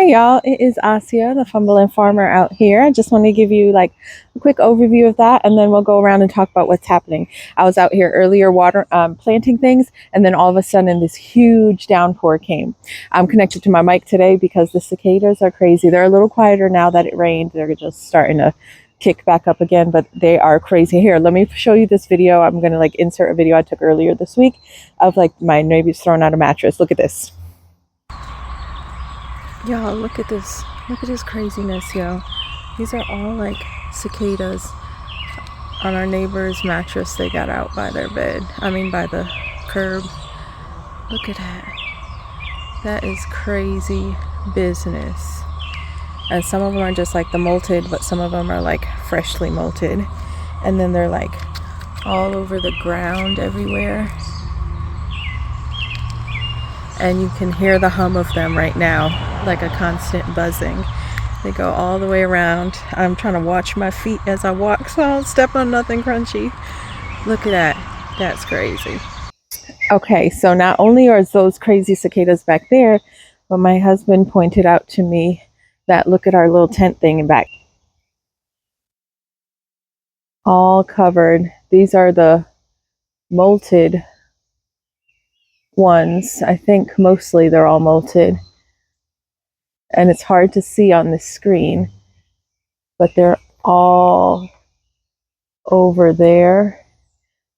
Hey y'all, it is Asia, the Fumble Farmer out here. I just want to give you like a quick overview of that, and then we'll go around and talk about what's happening. I was out here earlier planting things, and then all of a sudden this huge downpour came. I'm connected to my mic today because the cicadas are crazy. They're a little quieter now that it rained. They're just starting to kick back up again, but they are crazy. Here, let me show you this video. I'm going to like insert a video I took earlier this week of like my neighbors throwing out a mattress. Look at this. Y'all, look at this. Look at this craziness, yo. These are all like cicadas on our neighbor's mattress they got out by their bed. I mean, by the curb. Look at that. That is crazy business. And some of them are just like the molted, but some of them are like freshly molted. And then they're like all over the ground everywhere. And you can hear the hum of them right now, like a constant buzzing. They go all the way around. I'm trying to watch my feet as I walk so I don't step on nothing crunchy. Look at that. That's crazy. Okay, so not only are those crazy cicadas back there, but my husband pointed out to me that look at our little tent thing in back. All covered. These are the molted ones. I think mostly they're all molted, and it's hard to see on the screen, but they're all over there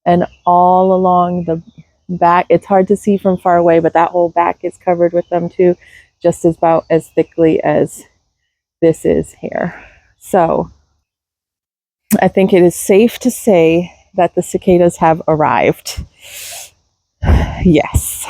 and all along the back. It's hard to see from far away, but that whole back is covered with them too, just about as thickly as this is here. So I think it is safe to say that the cicadas have arrived. Yes.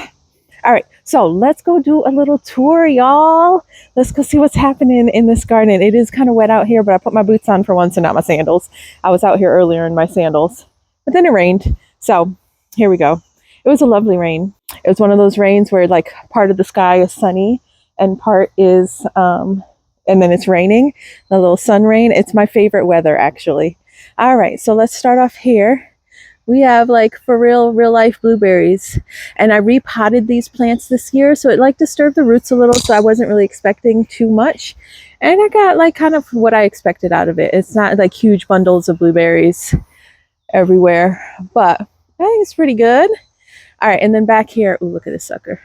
All right, so let's go do a little tour, y'all. Let's go see what's happening in this garden. It is kind of wet out here, but I put my boots on for once and not my sandals. I was out here earlier in my sandals, but then it rained. So here we go. It was a lovely rain. It was one of those rains where like part of the sky is sunny and part is, and then it's raining, a little sun rain. It's my favorite weather, actually. All right, so let's start off here. We have like for real life blueberries, and I repotted these plants this year, so it like disturbed the roots a little, so I wasn't really expecting too much, and I got like kind of what I expected out of it. It's not like huge bundles of blueberries everywhere, but I think it's pretty good. All right, and then back here, ooh, look at this sucker.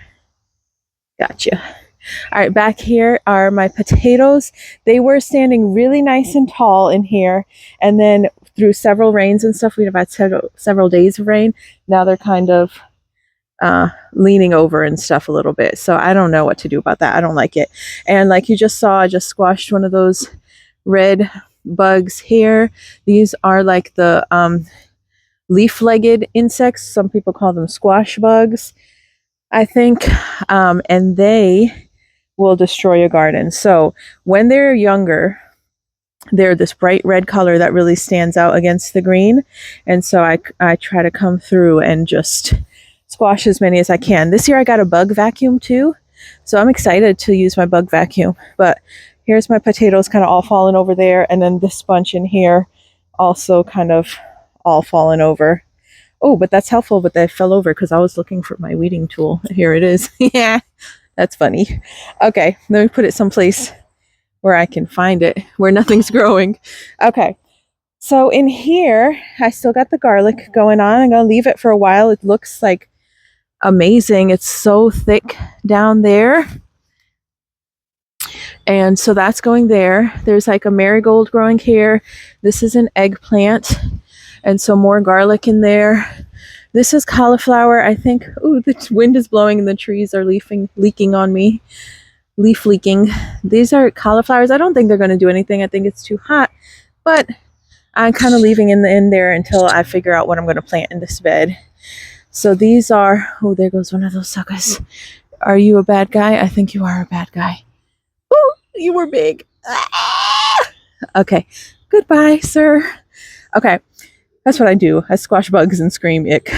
Gotcha. All right, back here are my potatoes. They were standing really nice and tall in here, and then through several rains and stuff, we've had several days of rain. Now they're kind of leaning over and stuff a little bit. So I don't know what to do about that. I don't like it. And like you just saw, I just squashed one of those red bugs here. These are like the leaf-legged insects. Some people call them squash bugs, I think. And they will destroy a garden. So when they're younger, they're this bright red color that really stands out against the green. And so I try to come through and just squash as many as I can. This year I got a bug vacuum too, so I'm excited to use my bug vacuum. But here's my potatoes kind of all falling over there, and then this bunch in here also kind of all fallen over. Oh, but that's helpful, but they fell over because I was looking for my weeding tool. Here it is. Yeah, that's funny. Okay, let me put it someplace where I can find it, where nothing's growing. Okay, so in here, I still got the garlic going on. I'm gonna leave it for a while. It looks like amazing. It's so thick down there. And so that's going there. There's like a marigold growing here. This is an eggplant. And so more garlic in there. This is cauliflower, I think. Ooh, the wind is blowing and the trees are leaking on me. Leaf leaking. These are cauliflowers. I don't think they're going to do anything. I think it's too hot, but I'm kind of leaving in there until I figure out what I'm going to plant in this bed. So these are, oh, there goes one of those suckers. Are you a bad guy? I think you are a bad guy. Oh, you were big. Ah! Okay, goodbye, sir. Okay, that's what I do. I squash bugs and scream ick.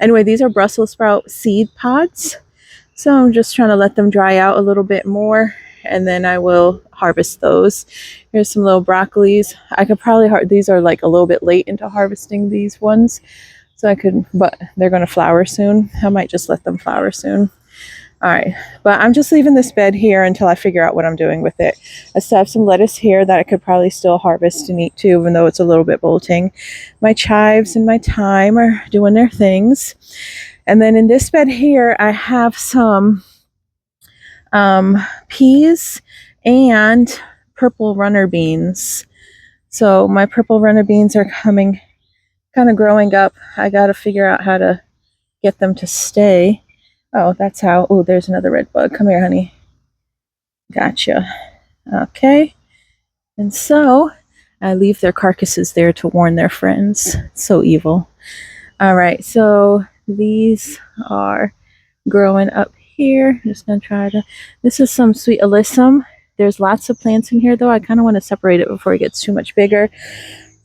Anyway, these are Brussels sprout seed pods. So I'm just trying to let them dry out a little bit more, and then I will harvest those. Here's some little broccolis. I could probably, these are like a little bit late into harvesting these ones. So I could, but they're going to flower soon. I might just let them flower soon. All right, but I'm just leaving this bed here until I figure out what I'm doing with it. I still have some lettuce here that I could probably still harvest and eat too, even though it's a little bit bolting. My chives and my thyme are doing their things. And then in this bed here, I have some peas and purple runner beans. So my purple runner beans are coming, kind of growing up. I got to figure out how to get them to stay. Oh, that's how. Oh, there's another red bug. Come here, honey. Gotcha. Okay. And so I leave their carcasses there to warn their friends. So evil. All right. So these are growing up here. Just going to try to. This is some sweet alyssum. There's lots of plants in here, though. I kind of want to separate it before it gets too much bigger.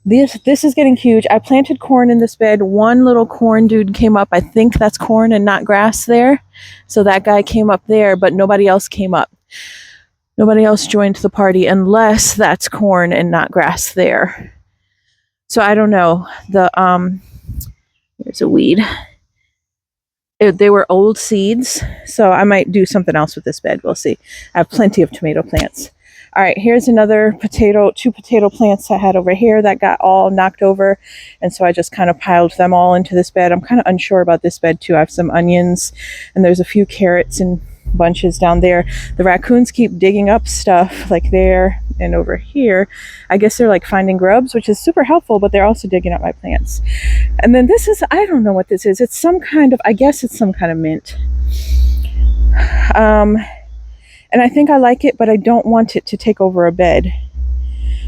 This is getting huge. I planted corn in this bed. One little corn dude came up. I think that's corn and not grass there. So that guy came up there, but nobody else came up. Nobody else joined the party unless that's corn and not grass there. So I don't know. There's a weed. They were old seeds, so I might do something else with this bed. We'll see. I have plenty of tomato plants. All right, here's another two potato plants I had over here that got all knocked over, and so I just kind of piled them all into this bed. I'm kind of unsure about this bed too. I have some onions, and there's a few carrots and bunches down there. The raccoons keep digging up stuff like there and over here. I guess they're like finding grubs, which is super helpful, but they're also digging up my plants. And then this is, I don't know what this is. It's some kind of, I guess it's some kind of mint. And I think I like it, but I don't want it to take over a bed,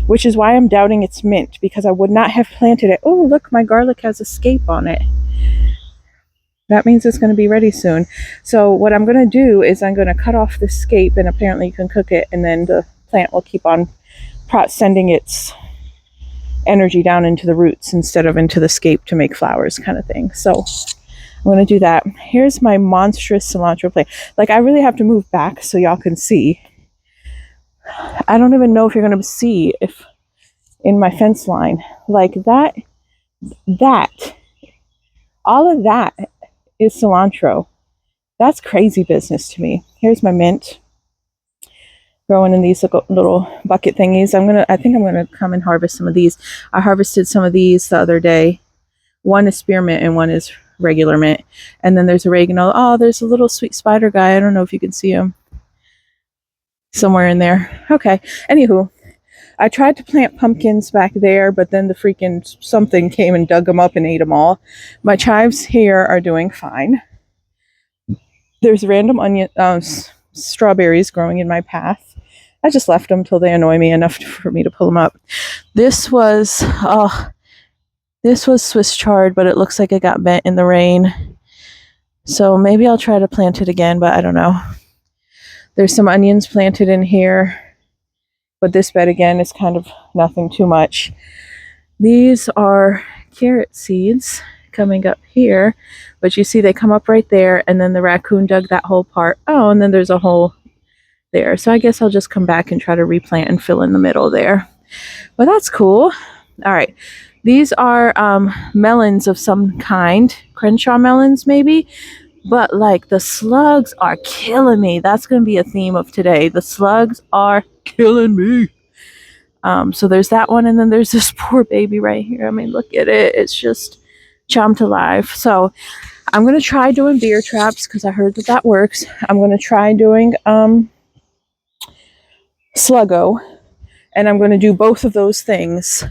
which is why I'm doubting it's mint, because I would not have planted it. Oh, look, my garlic has a scape on it. That means it's going to be ready soon. So what I'm going to do is I'm going to cut off the scape, and apparently you can cook it, and then the plant will keep on sending its energy down into the roots instead of into the scape to make flowers kind of thing. So I'm going to do that. Here's my monstrous cilantro plant. Like, I really have to move back so y'all can see. I don't even know if you're going to see if in my fence line. Like that, all of that is cilantro. That's crazy business to me. Here's my mint growing in these little bucket thingies. I think I'm gonna come and harvest some of these. I harvested some of these the other day. One is spearmint and one is regular mint. And then there's oregano. Oh, there's a little sweet spider guy. I don't know if you can see him somewhere in there. Okay. Anywho, I tried to plant pumpkins back there, but then the freaking something came and dug them up and ate them all. My chives here are doing fine. There's random strawberries growing in my path. I just left them till they annoy me enough for me to pull them up. This was Swiss chard, but it looks like it got bent in the rain. So maybe I'll try to plant it again, but I don't know. There's some onions planted in here, but this bed again is kind of nothing too much. These are carrot seeds coming up here, but you see they come up right there, and then the raccoon dug that whole part. Oh, and then there's a hole there. So I guess I'll just come back and try to replant and fill in the middle there. But that's cool. All right. These are melons of some kind. Crenshaw melons, maybe. But like the slugs are killing me. That's going to be a theme of today. The slugs are killing me. So there's that one. And then there's this poor baby right here. I mean, look at it. It's just chomped alive. So I'm going to try doing beer traps because I heard that works. I'm going to try doing Sluggo, and I'm going to do both of those things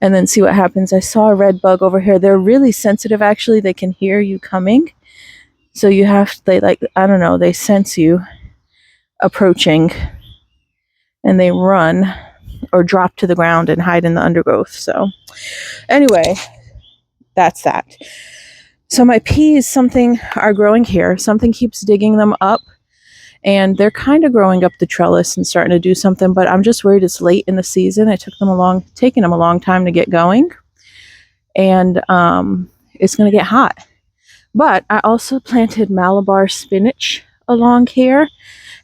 and then see what happens. I saw a red bug over here. They're really sensitive, actually. They can hear you coming, so they sense you approaching, and they run or drop to the ground and hide in the undergrowth. So anyway, that's that. So my peas, something are growing here. Something keeps digging them up. And they're kind of growing up the trellis and starting to do something, but I'm just worried it's late in the season. It taking them a long time to get going, and it's going to get hot. But I also planted Malabar spinach along here,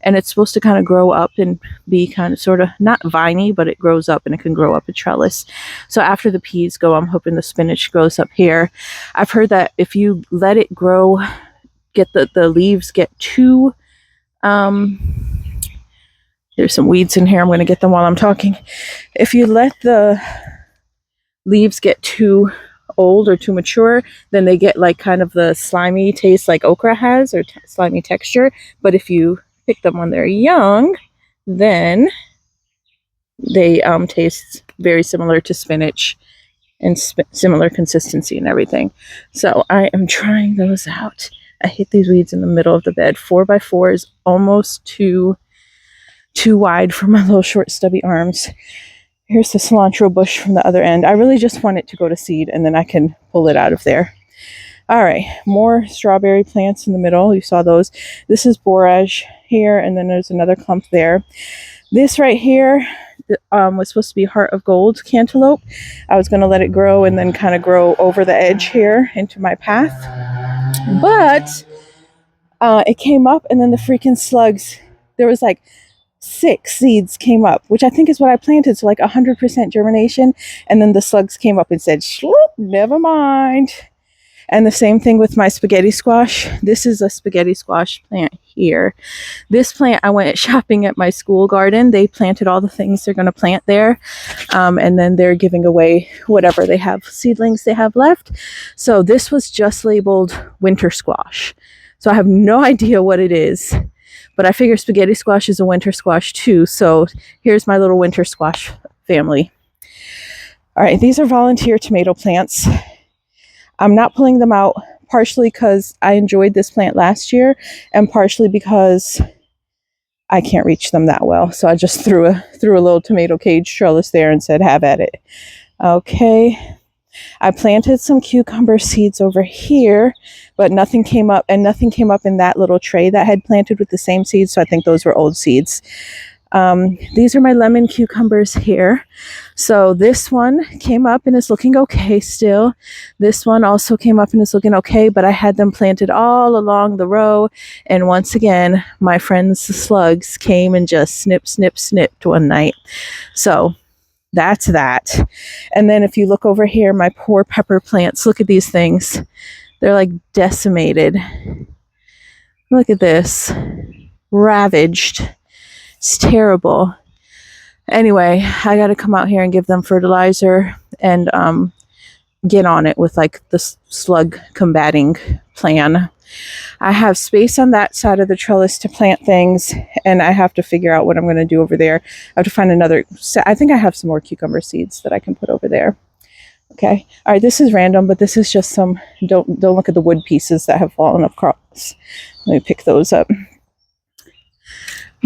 and it's supposed to kind of grow up and be kind of sort of not viney, but it grows up and it can grow up a trellis. So after the peas go, I'm hoping the spinach grows up here. I've heard that if you let it grow get the leaves get too, there's some weeds in here. I'm going to get them while I'm talking. If you let the leaves get too old or too mature, then they get like kind of the slimy taste like okra has, or slimy texture. But if you pick them when they're young, then they taste very similar to spinach and similar consistency and everything. So I am trying those out. I hit these weeds in the middle of the bed. 4x4 is almost too wide for my little short stubby arms. Here's the cilantro bush from the other end. I really just want it to go to seed, and then I can pull it out of there. All right, more strawberry plants in the middle. You saw those. This is borage here, and then there's another clump there. This right here was supposed to be heart of gold cantaloupe. I was going to let it grow and then kind of grow over the edge here into my path. But it came up, and then the freaking slugs, there was like 6 seeds came up, which I think is what I planted, so like 100% germination, and then the slugs came up and said, "Shloop, never mind." And the same thing with my spaghetti squash. This is a spaghetti squash plant here. This plant, I went shopping at my school garden. They planted all the things they're going to plant there, and then they're giving away whatever they have, seedlings they have left. So this was just labeled winter squash. So I have no idea what it is, but I figure spaghetti squash is a winter squash too. So here's my little winter squash family. All right, these are volunteer tomato plants. I'm not pulling them out, partially because I enjoyed this plant last year, and partially because I can't reach them that well. So I just threw a little tomato cage trellis there and said, have at it. Okay. I planted some cucumber seeds over here, but nothing came up, and nothing came up in that little tray that I had planted with the same seeds. So I think those were old seeds. These are my lemon cucumbers here. So this one came up and is looking okay still. This one also came up and is looking okay, but I had them planted all along the row. And once again, my friends, the slugs, came and just snipped one night. So that's that. And then if you look over here, my poor pepper plants, look at these things. They're like decimated. Look at this. Ravaged. It's terrible. Anyway, I got to come out here and give them fertilizer and get on it with like the slug combating plan. I have space on that side of the trellis to plant things, and I have to figure out what I'm going to do over there. I have to find another set. I think I have some more cucumber seeds that I can put over there. Okay. All right. This is random, but this is just some, don't look at the wood pieces that have fallen across. Let me pick those up.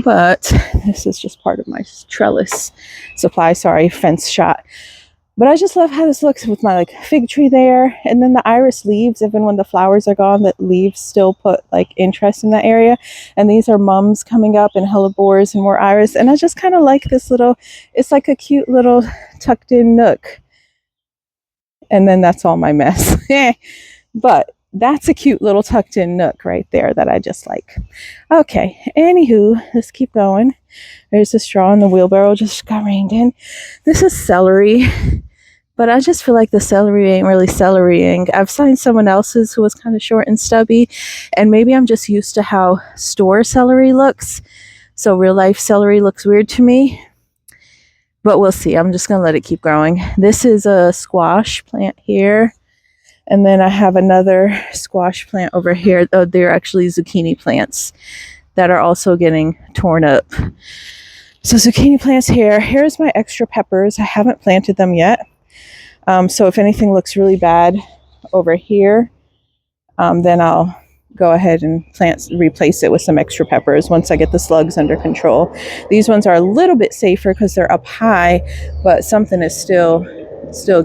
But this is just part of my trellis supply, fence shot. But I just love how this looks with my like fig tree there, and then the iris leaves. Even when the flowers are gone, the leaves still put like interest in that area. And these are mums coming up, and hellebores and more iris. And I just kind of like this little, it's like a cute little tucked in nook. And then that's all my mess. But that's a cute little tucked in nook right there that I just like. Okay, anywho, let's keep going. There's the straw and the wheelbarrow just got rained in. This is celery, but I just feel like the celery ain't really celerying. I've seen someone else's who was kind of short and stubby, and maybe I'm just used to how store celery looks. So real life celery looks weird to me. But we'll see. I'm just going to let it keep growing. This is a squash plant here. And then I have another squash plant over here. Oh, they're actually zucchini plants that are also getting torn up. So zucchini plants here. Here's my extra peppers. I haven't planted them yet. So if anything looks really bad over here, then I'll go ahead and replace it with some extra peppers once I get the slugs under control. These ones are a little bit safer because they're up high, but something is still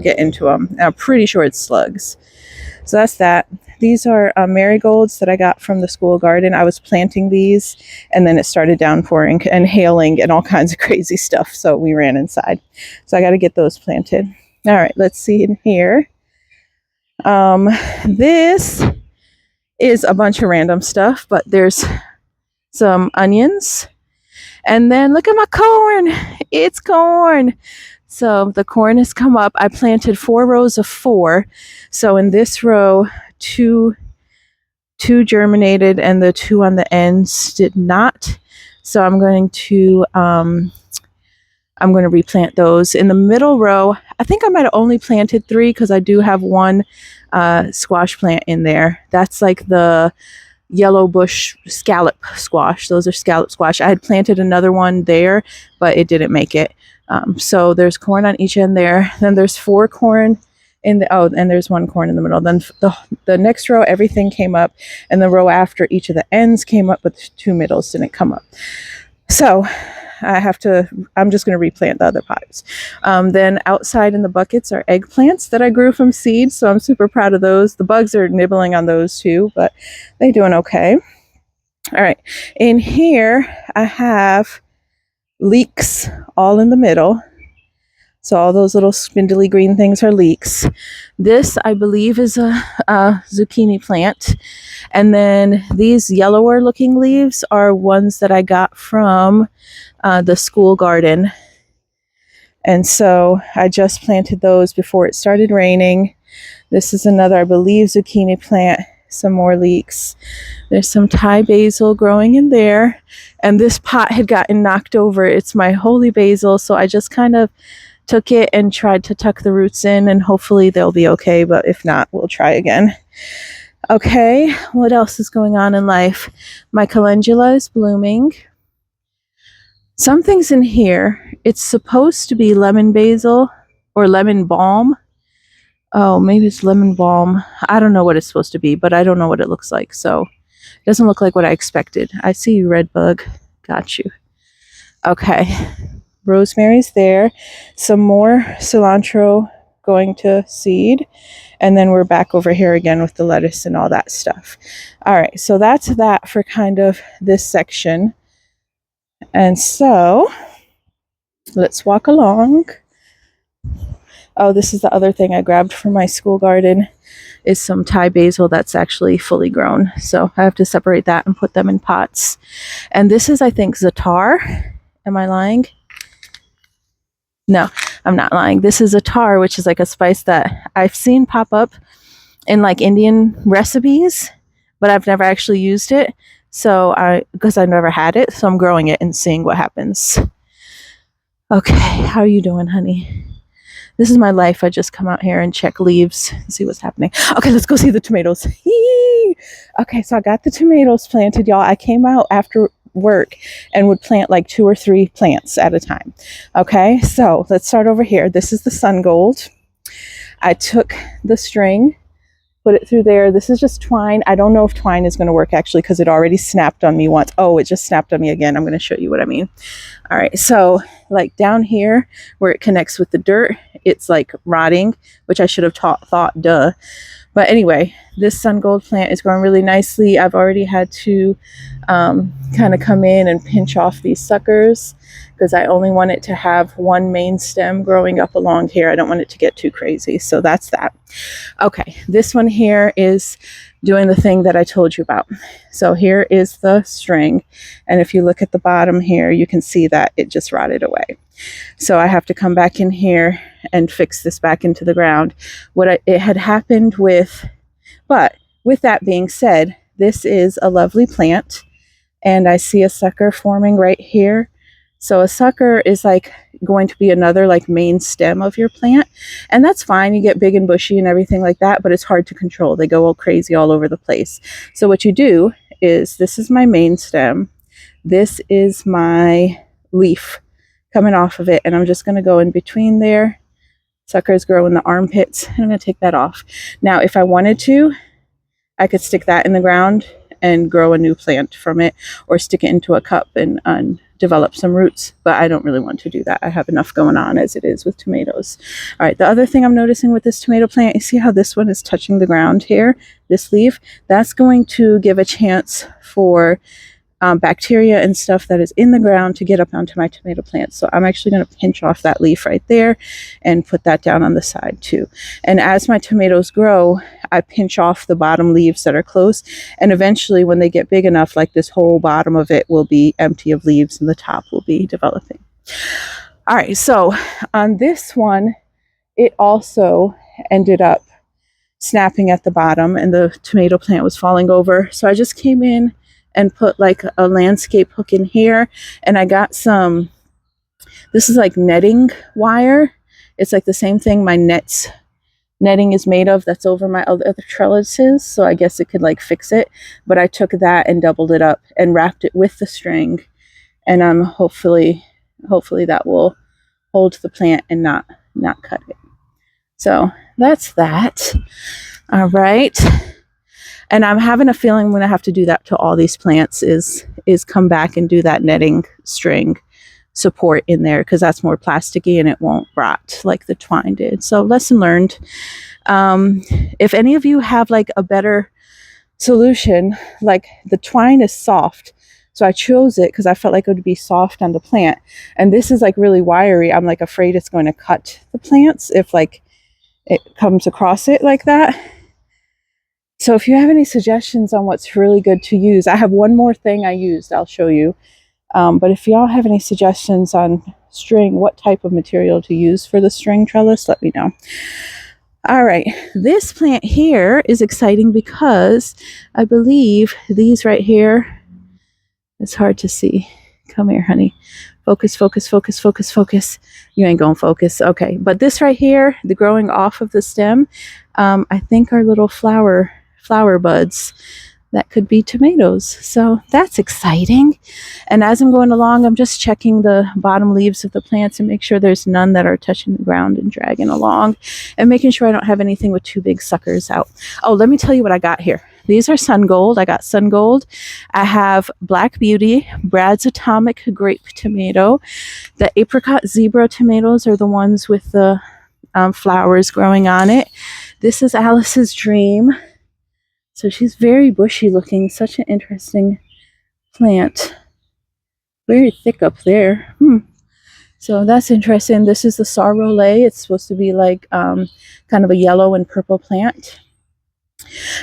getting to them. And I'm pretty sure it's slugs. So that's that. These are marigolds that I got from the school garden. I was planting these, and then it started downpouring and hailing and all kinds of crazy stuff. So we ran inside. So I got to get those planted. All right, let's see in here. This is a bunch of random stuff, but there's some onions. And then look at my corn. It's corn. So the corn has come up. I planted 4 rows of 4. So in this row, 2 2 germinated and the 2 on the ends did not. So I'm going to replant those. In the middle row, I think I might have only planted 3 because I do have 1 squash plant in there. That's like the yellow bush scallop squash. Those are scallop squash. I had planted another one there, but it didn't make it. So there's corn on each end there. Then there's 4 corn in the, and there's 1 corn in the middle. Then the next row, everything came up, and the row after, each of the ends came up, but the 2 middles didn't come up. So I'm just going to replant the other pots. Then outside in the buckets are eggplants that I grew from seeds, so I'm super proud of those. The bugs are nibbling on those too, but they're doing okay. All right, in here I have leeks all in the middle. So all those little spindly green things are leeks. This, I believe, is a zucchini plant. And then these yellower looking leaves are ones that I got from the school garden. And so I just planted those before it started raining. This is another, I believe, zucchini plant. Some more leeks. There's some Thai basil growing in there. And this pot had gotten knocked over. It's my holy basil, so I just kind of took it and tried to tuck the roots in, and hopefully they'll be okay, but if not, we'll try again. Okay, what else is going on in life? My calendula is blooming. Something's in here. It's supposed to be lemon basil or lemon balm. Oh, maybe it's lemon balm. I don't know what it's supposed to be, but I don't know what it looks like, so it doesn't look like what I expected. I see you, red bug. Got you. Okay. Rosemary's there. Some more cilantro going to seed. And then we're back over here again with the lettuce and all that stuff. All right, so that's that for kind of this section. And so let's walk along. Oh, this is the other thing I grabbed from my school garden, is some Thai basil that's actually fully grown. So I have to separate that and put them in pots. And this is, I think, za'atar. Am I lying? No, I'm not lying. This is za'atar, which is like a spice that I've seen pop up in like Indian recipes, but I've never actually used it. So because I've never had it, so I'm growing it and seeing what happens. Okay, how are you doing, honey? This is my life. I just come out here and check leaves and see what's happening. Okay, let's go see the tomatoes. Okay, so I got the tomatoes planted, y'all. I came out after work and would plant like 2 or 3 plants at a time. Okay, so let's start over here. This is the sun gold. I took the string, put it through there. This is just twine. I don't know if twine is going to work actually because it already snapped on me once. Oh, it just snapped on me again. I'm going to show you what I mean. All right, so like down here where it connects with the dirt, it's like rotting, which I should have thought, duh. But anyway, this sun gold plant is growing really nicely. I've already had to kind of come in and pinch off these suckers because I only want it to have one main stem growing up along here. I don't want it to get too crazy. So that's that. Okay, this one here is doing the thing that I told you about. So here is the string. And if you look at the bottom here, you can see that it just rotted away. So I have to come back in here and fix this back into the ground. It had happened with, but with that being said, this is a lovely plant. And I see a sucker forming right here. So a sucker is like going to be another like main stem of your plant. And that's fine. You get big and bushy and everything like that, but it's hard to control. They go all crazy all over the place. So what you do is, this is my main stem. This is my leaf coming off of it. And I'm just going to go in between there. Suckers grow in the armpits. I'm going to take that off. Now, if I wanted to, I could stick that in the ground and grow a new plant from it, or stick it into a cup and develop some roots, but I don't really want to do that. I have enough going on as it is with tomatoes. All right, the other thing I'm noticing with this tomato plant, you see how this one is touching the ground here, this leaf? That's going to give a chance for bacteria and stuff that is in the ground to get up onto my tomato plant. So I'm actually going to pinch off that leaf right there and put that down on the side too. And as my tomatoes grow, I pinch off the bottom leaves that are close. And eventually when they get big enough, like this whole bottom of it will be empty of leaves and the top will be developing. All right, so on this one, it also ended up snapping at the bottom and the tomato plant was falling over. So I just came in and put like a landscape hook in here, and I got some, this is like netting wire. It's like the same thing my netting is made of that's over my other trellises, so I guess it could like fix it. But I took that and doubled it up and wrapped it with the string, and I'm hopefully that will hold the plant and not cut it. So that's that. All right. And I'm having a feeling I'm going to have to do that to all these plants, is come back and do that netting string support in there, because that's more plasticky and it won't rot like the twine did. So lesson learned. If any of you have like a better solution, like the twine is soft, so I chose it because I felt like it would be soft on the plant, and this is like really wiry. I'm like afraid it's going to cut the plants if like it comes across it like that. So if you have any suggestions on what's really good to use, I have one more thing I used, I'll show you. But if y'all have any suggestions on string, what type of material to use for the string trellis, let me know. All right, this plant here is exciting because I believe these right here, it's hard to see. Come here, honey. Focus, focus, focus, focus, focus. You ain't gonna focus. Okay, but this right here, the growing off of the stem, I think are little flower buds that could be tomatoes. So that's exciting. And as I'm going along, I'm just checking the bottom leaves of the plants and make sure there's none that are touching the ground and dragging along, and making sure I don't have anything with too big suckers out. Oh, let me tell you what I got here. These are Sun Gold. I got Sun Gold. I have Black Beauty, Brad's Atomic Grape Tomato. The Apricot Zebra tomatoes are the ones with the flowers growing on it. This is Alice's Dream. So she's very bushy looking, such an interesting plant. Very thick up there. So that's interesting. This is the Sarole. It's supposed to be like kind of a yellow and purple plant.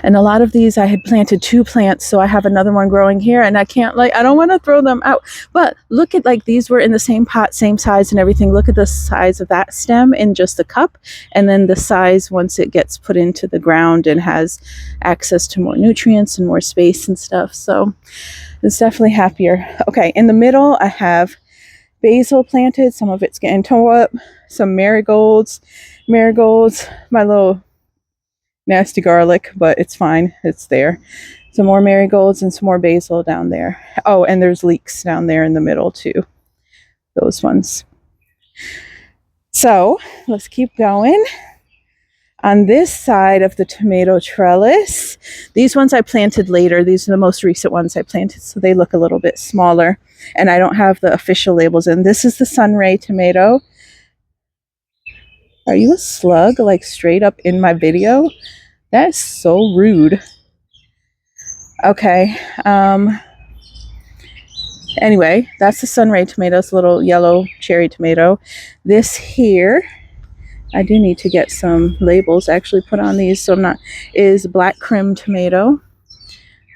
And a lot of these, I had planted 2 plants, so I have another one growing here, and I don't want to throw them out. But look at, like, these were in the same pot, same size and everything. Look at the size of that stem in just a cup, and then the size once it gets put into the ground and has access to more nutrients and more space and stuff. So it's definitely happier. Okay, in the middle, I have basil planted. Some of it's getting tore up. Some marigolds, my little nasty garlic, but it's fine. It's there. Some more marigolds and some more basil down there. Oh, and there's leeks down there in the middle too. Those ones. So let's keep going. On this side of the tomato trellis, these ones I planted later. These are the most recent ones I planted, so they look a little bit smaller, and I don't have the official labels in. This is the Sunray tomato. Are you a slug, like straight up in my video? That is so rude. Okay. Anyway, that's the Sunray tomato. It's a little yellow cherry tomato. This here, I do need to get some labels actually put on these, so I'm not, is Black Krim tomato.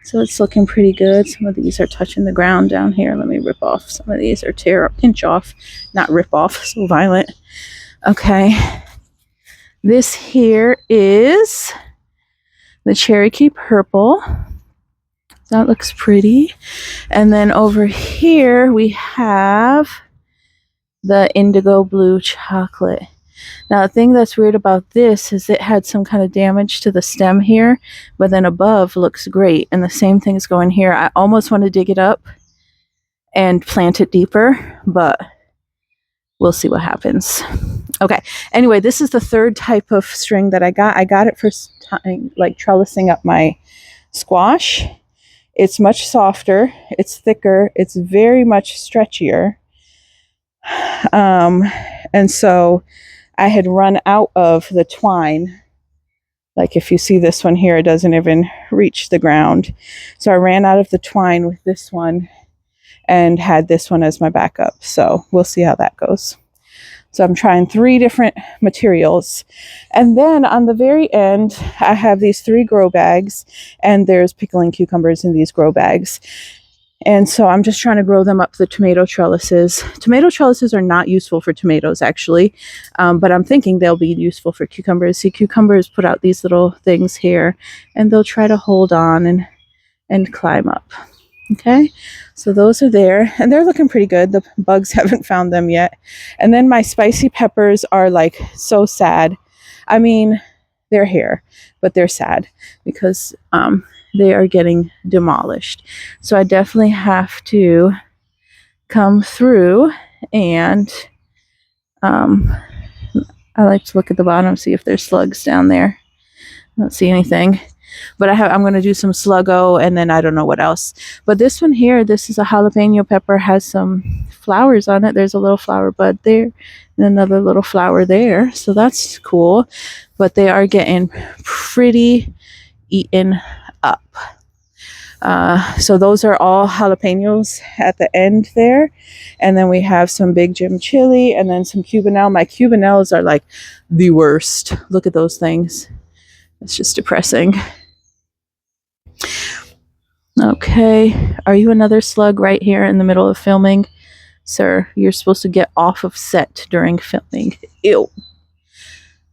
So it's looking pretty good. Some of these are touching the ground down here. Let me rip off. Some of these are pinch off, not rip off, so violent. Okay. This here is the Cherokee Purple. That looks pretty. And then over here we have the Indigo Blue Chocolate. Now the thing that's weird about this is it had some kind of damage to the stem here, but then above looks great. And the same thing's going here. I almost want to dig it up and plant it deeper, but we'll see what happens. Okay, anyway, this is the third type of string that I got. I got it for like trellising up my squash. It's much softer, it's thicker, it's very much stretchier. And so I had run out of the twine. Like if you see this one here, it doesn't even reach the ground. So I ran out of the twine with this one and had this one as my backup. So we'll see how that goes. So I'm trying 3 different materials. And then on the very end, I have these 3 grow bags, and there's pickling cucumbers in these grow bags. And so I'm just trying to grow them up the tomato trellises. Tomato trellises are not useful for tomatoes, actually, but I'm thinking they'll be useful for cucumbers. See, cucumbers put out these little things here, and they'll try to hold on and climb up. Okay, so those are there, and they're looking pretty good. The bugs haven't found them yet. And then my spicy peppers are like so sad. I mean, they're here, but they're sad because they are getting demolished. So I definitely have to come through and I like to look at the bottom, see if there's slugs down there. I don't see anything. But I'm going to do some sluggo, and then I don't know what else. But this one here, this is a jalapeno pepper, has some flowers on it. There's a little flower bud there and another little flower there. So that's cool. But they are getting pretty eaten up. So those are all jalapenos at the end there. And then we have some Big Jim chili and then some Cubanelle. My Cubanelles are like the worst. Look at those things. It's just depressing. Okay, are you another slug right here in the middle of filming? Sir, you're supposed to get off of set during filming. Ew.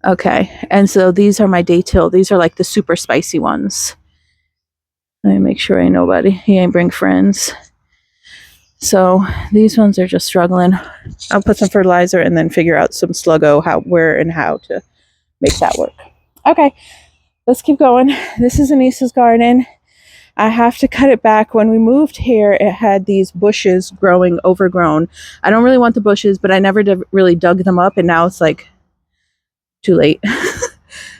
Okay, and so these are my Daytil. These are like the super spicy ones. Let me make sure ain't nobody. He ain't bring friends. So these ones are just struggling. I'll put some fertilizer and then figure out some sluggo, where and how to make that work. Okay, let's keep going. This is Anissa's garden. I have to cut it back. When we moved here, it had these bushes growing overgrown. I don't really want the bushes, but I never really dug them up, and now it's like too late.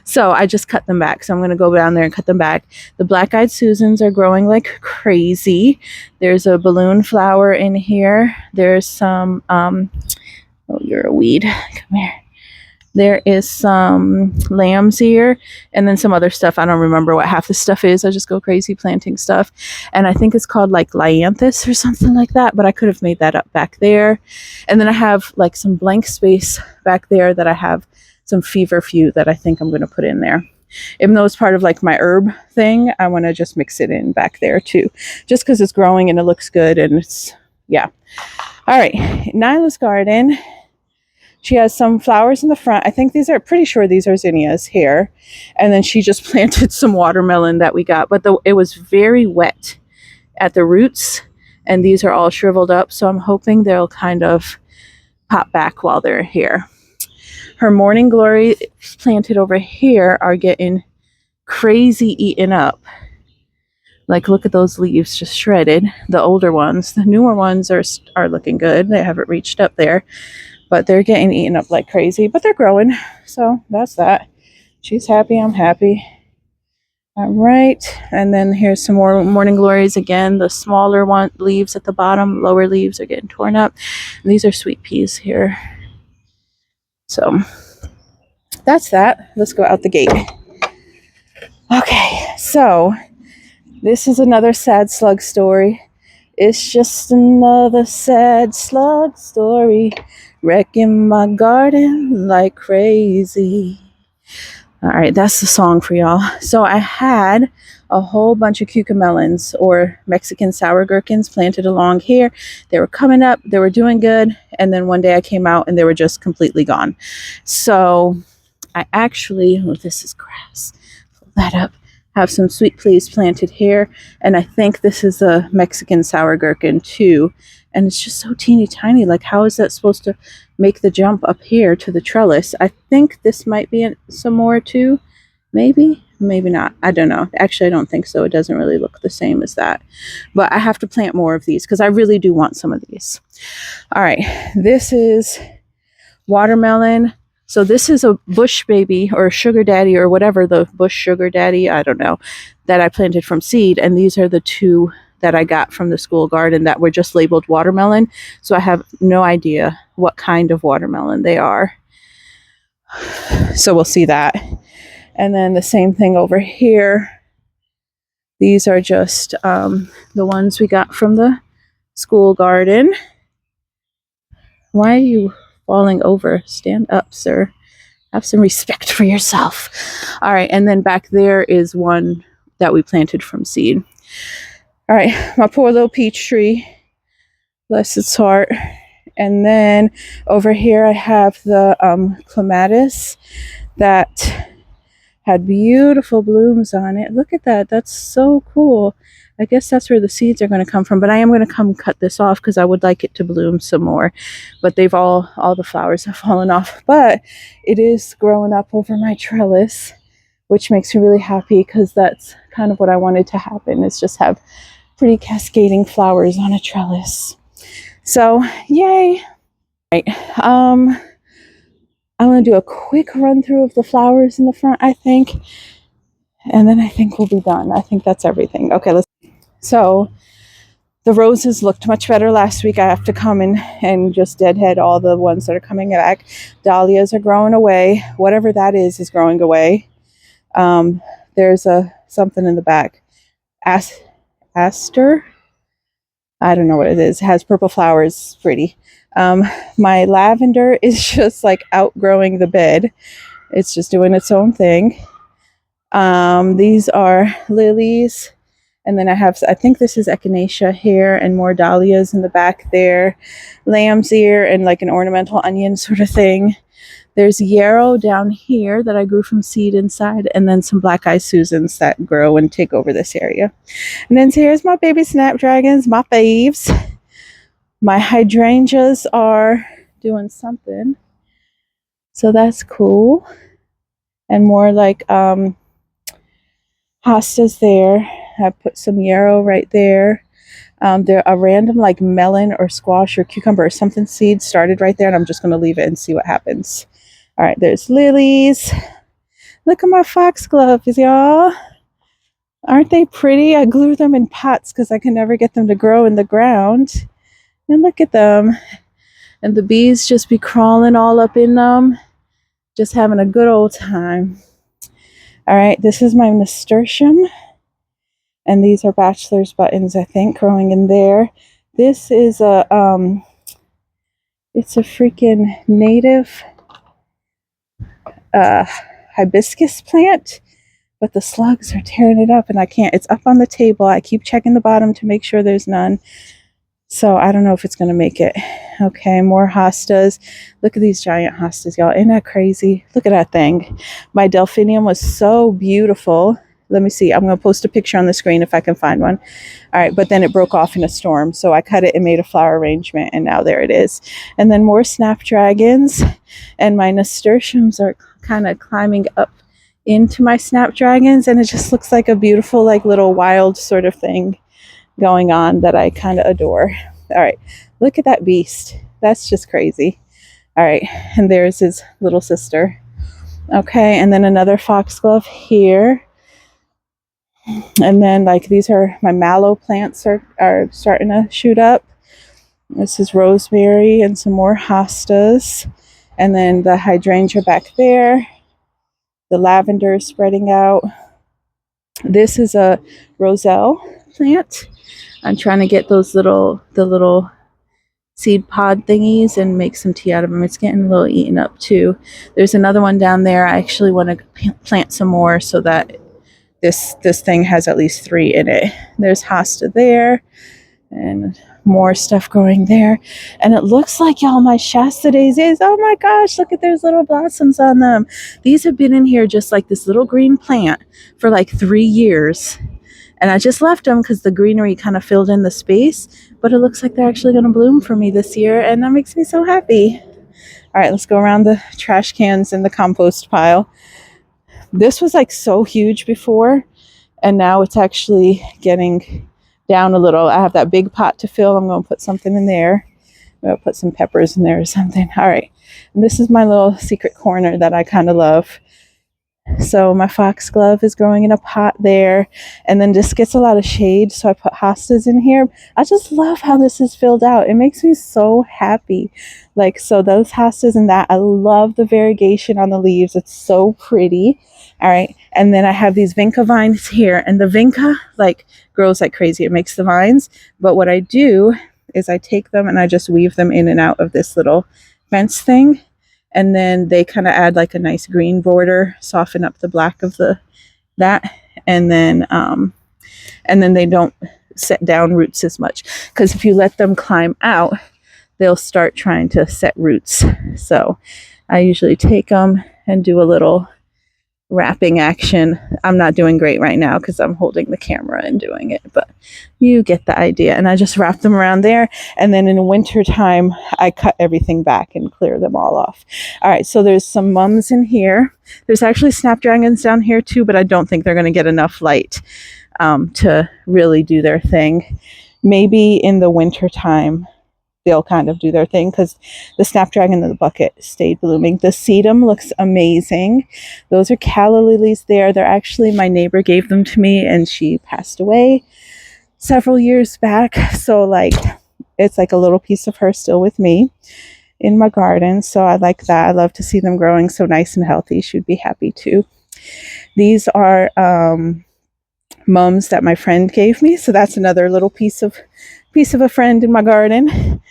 So I just cut them back. So I'm going to go down there and cut them back. The black-eyed Susans are growing like crazy. There's a balloon flower in here. There's some, oh, you're a weed. Come here. There is some lamb's ear and then some other stuff. I don't remember what half the stuff is. I just go crazy planting stuff. And I think it's called like Lyanthus or something like that, but I could have made that up back there. And then I have like some blank space back there that I have some feverfew that I think I'm going to put in there. Even though it's part of like my herb thing, I want to just mix it in back there too, just because it's growing and it looks good. And it's, yeah. All right. Nyla's garden. She has some flowers in the front. I think pretty sure these are zinnias here. And then she just planted some watermelon that we got, but it was very wet at the roots and these are all shriveled up. So I'm hoping they'll kind of pop back while they're here. Her morning glory planted over here are getting crazy eaten up. Like, look at those leaves just shredded. The older ones, the newer ones are looking good. They haven't reached up there, but they're getting eaten up like crazy, but they're growing. So that's that. She's happy. I'm happy. All right. And then here's some more morning glories again. The smaller leaves at the bottom, lower leaves are getting torn up. And these are sweet peas here. So that's that. Let's go out the gate. Okay, so this is another sad slug story. It's just another sad slug story, wrecking my garden like crazy. All right, that's the song for y'all. So I had a whole bunch of cucamelons or Mexican sour gherkins planted along here. They were coming up, they were doing good, and then one day I came out and they were just completely gone. So I actually, oh, this is grass, pull that up, have some sweet peas planted here, and I think this is a Mexican sour gherkin too, and it's just so teeny tiny. Like, how is that supposed to make the jump up here to the trellis? I think this might be some more too, maybe not. I don't know. Actually, I don't think so. It doesn't really look the same as that, but I have to plant more of these because I really do want some of these. All right, this is watermelon. So this is a bush baby or sugar daddy or whatever, the bush sugar daddy, I don't know, that I planted from seed. And these are the two that I got from the school garden that were just labeled watermelon. So I have no idea what kind of watermelon they are. So we'll see that. And then the same thing over here. These are just the ones we got from the school garden. Why are you falling over? Stand up, sir. Have some respect for yourself. All right, and then back there is one that we planted from seed. All right, my poor little peach tree. Bless its heart. And then over here I have the clematis that had beautiful blooms on it. Look at that. That's so cool. I guess that's where the seeds are going to come from, but I am going to come cut this off because I would like it to bloom some more. But they've all the flowers have fallen off, but it is growing up over my trellis, which makes me really happy because that's kind of what I wanted to happen, is just have pretty cascading flowers on a trellis. So yay. Right. I'm going to do a quick run through of the flowers in the front, I think, and then I think we'll be done. I think that's everything. Okay, so the roses looked much better last week. I have to come in and just deadhead all the ones that are coming back. Dahlias are growing away. Whatever that is growing away. There's something in the back. Aster? I don't know what it is. It has purple flowers. Pretty. My lavender is just like outgrowing the bed. It's just doing its own thing. These are lilies. And then I think this is echinacea here, and more dahlias in the back there. Lamb's ear and like an ornamental onion sort of thing. There's yarrow down here that I grew from seed inside, and then some black-eyed Susans that grow and take over this area. And then here's my baby snapdragons, my faves. My hydrangeas are doing something, so that's cool. And more like hostas there. I put some yarrow right there. There a random like melon or squash or cucumber or something seed started right there, and I'm just going to leave it and see what happens. All right, there's lilies. Look at my foxgloves, y'all. Aren't they pretty? I glue them in pots because I can never get them to grow in the ground. And look at them. And the bees just be crawling all up in them. Just having a good old time. All right, this is my nasturtium. And these are bachelor's buttons, I think, growing in there. This is it's a freaking native hibiscus plant, but the slugs are tearing it up and I can't. It's up on the table. I keep checking the bottom to make sure there's none. So I don't know if it's going to make it. Okay, more hostas. Look at these giant hostas, y'all. Isn't that crazy? Look at that thing. My delphinium was so beautiful. Let me see. I'm going to post a picture on the screen if I can find one. All right, but then it broke off in a storm. So I cut it and made a flower arrangement, and now there it is. And then more snapdragons. And my nasturtiums are kind of climbing up into my snapdragons. And it just looks like a beautiful, like little wild sort of thing going on that I kind of adore. All right, look at that beast. That's just crazy. All right, and there's his little sister. Okay, and then another foxglove here. And then like these are my mallow plants are starting to shoot up. This is rosemary and some more hostas. And then the hydrangea back there. The lavender is spreading out. This is a roselle plant. I'm trying to get the little seed pod thingies and make some tea out of them. It's getting a little eaten up too. There's another one down there. I actually want to plant some more so that this thing has at least 3 in it. There's hosta there and more stuff growing there. And it looks like, y'all, my Shasta daisies, oh my gosh, look at those little blossoms on them. These have been in here just like this little green plant for like 3 years. And I just left them because the greenery kind of filled in the space. But it looks like they're actually going to bloom for me this year. And that makes me so happy. All right, let's go around the trash cans in the compost pile. This was like so huge before, and now it's actually getting down a little. I have that big pot to fill. I'm going to put something in there. I'm going to put some peppers in there or something. All right. And this is my little secret corner that I kind of love. So my foxglove is growing in a pot there, and then just gets a lot of shade. So I put hostas in here. I just love how this is filled out. It makes me so happy. Like, so those hostas and that, I love the variegation on the leaves. It's so pretty. All right. And then I have these vinca vines here, and the vinca like grows like crazy. It makes the vines. But what I do is I take them and I just weave them in and out of this little fence thing. And then they kind of add like a nice green border, soften up the black of that. And then they don't set down roots as much, because if you let them climb out, they'll start trying to set roots. So I usually take them and do a little wrapping action. I'm not doing great right now because I'm holding the camera and doing it, but you get the idea. And I just wrap them around there, and then in the winter time I cut everything back and clear them all off. All right, so there's some mums in here. There's actually snapdragons down here too, but I don't think they're going to get enough light to really do their thing. Maybe in the winter time they'll kind of do their thing, because the snapdragon in the bucket stayed blooming. The sedum looks amazing. Those are calla lilies there. They're actually, my neighbor gave them to me and she passed away several years back. So like, it's like a little piece of her still with me in my garden. So I like that. I love to see them growing so nice and healthy. She would be happy too. These are mums that my friend gave me. So that's another little piece of a friend in my garden.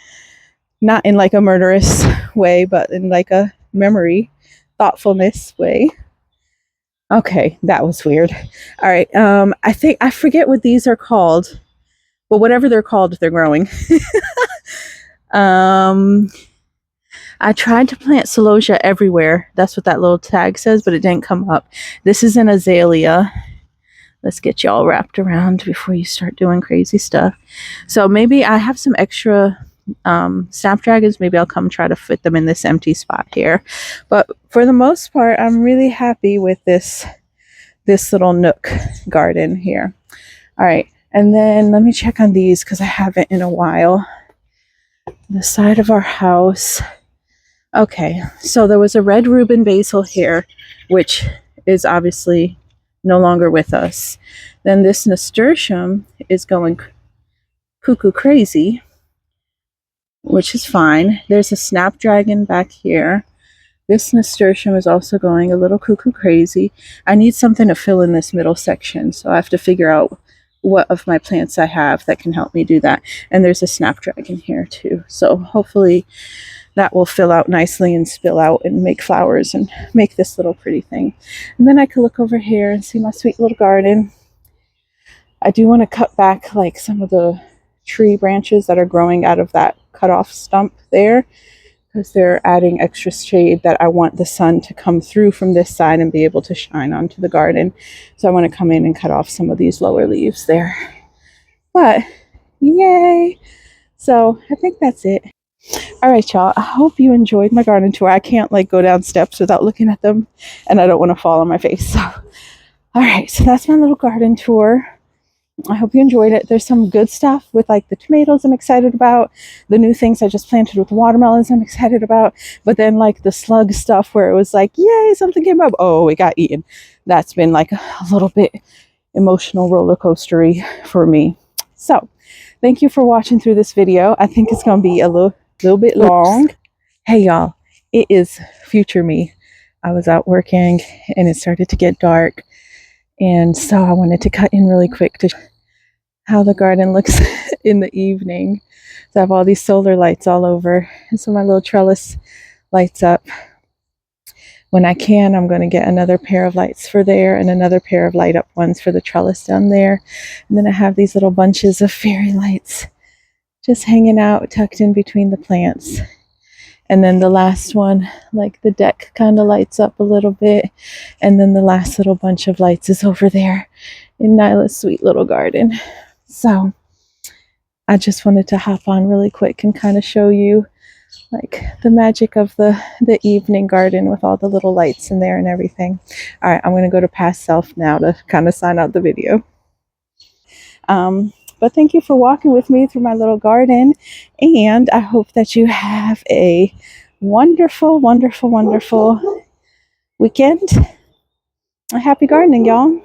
Not in like a murderous way, but in like a memory, thoughtfulness way. Okay, that was weird. All right, I forget what these are called, but whatever they're called, they're growing. I tried to plant celosia everywhere. That's what that little tag says, but it didn't come up. This is an azalea. Let's get y'all wrapped around before you start doing crazy stuff. So maybe I have some extra snapdragons. Maybe I'll come try to fit them in this empty spot here. But for the most part, I'm really happy with this little nook garden here. All right, and then let me check on these because I haven't in a while. The side of our house. Okay, so there was a red Reuben basil here, which is obviously no longer with us. Then this nasturtium is going cuckoo crazy, which is fine. There's a snapdragon back here. This nasturtium is also going a little cuckoo crazy. I need something to fill in this middle section, so I have to figure out what of my plants I have that can help me do that. And there's a snapdragon here too. So hopefully that will fill out nicely and spill out and make flowers and make this little pretty thing. And then I can look over here and see my sweet little garden. I do want to cut back like some of the tree branches that are growing out of that cut off stump there, because they're adding extra shade that I want the sun to come through from this side and be able to shine onto the garden. So I want to come in and cut off some of these lower leaves there. But yay! So I think that's it. All right, y'all. I hope you enjoyed my garden tour. I can't like go down steps without looking at them, and I don't want to fall on my face. So, all right. So that's my little garden tour. I hope you enjoyed it. There's some good stuff with like the tomatoes I'm excited about. The new things I just planted with the watermelons I'm excited about. But then like the slug stuff where it was like, yay, something came up. Oh, it got eaten. That's been like a little bit emotional roller coastery for me. So thank you for watching through this video. I think it's going to be a little bit long. Hey y'all, it is future me. I was out working and it started to get dark. And so I wanted to cut in really quick to how the garden looks in the evening. So I have all these solar lights all over. And so my little trellis lights up. When I can, I'm going to get another pair of lights for there and another pair of light up ones for the trellis down there. And then I have these little bunches of fairy lights just hanging out, tucked in between the plants. And then the last one, like the deck kind of lights up a little bit. And then the last little bunch of lights is over there in Nyla's sweet little garden. So I just wanted to hop on really quick and kind of show you like the magic of the evening garden with all the little lights in there and everything. All right, I'm going to go to past self now to kind of sign out the video. But thank you for walking with me through my little garden, and I hope that you have a wonderful, wonderful, wonderful weekend. Happy gardening, y'all.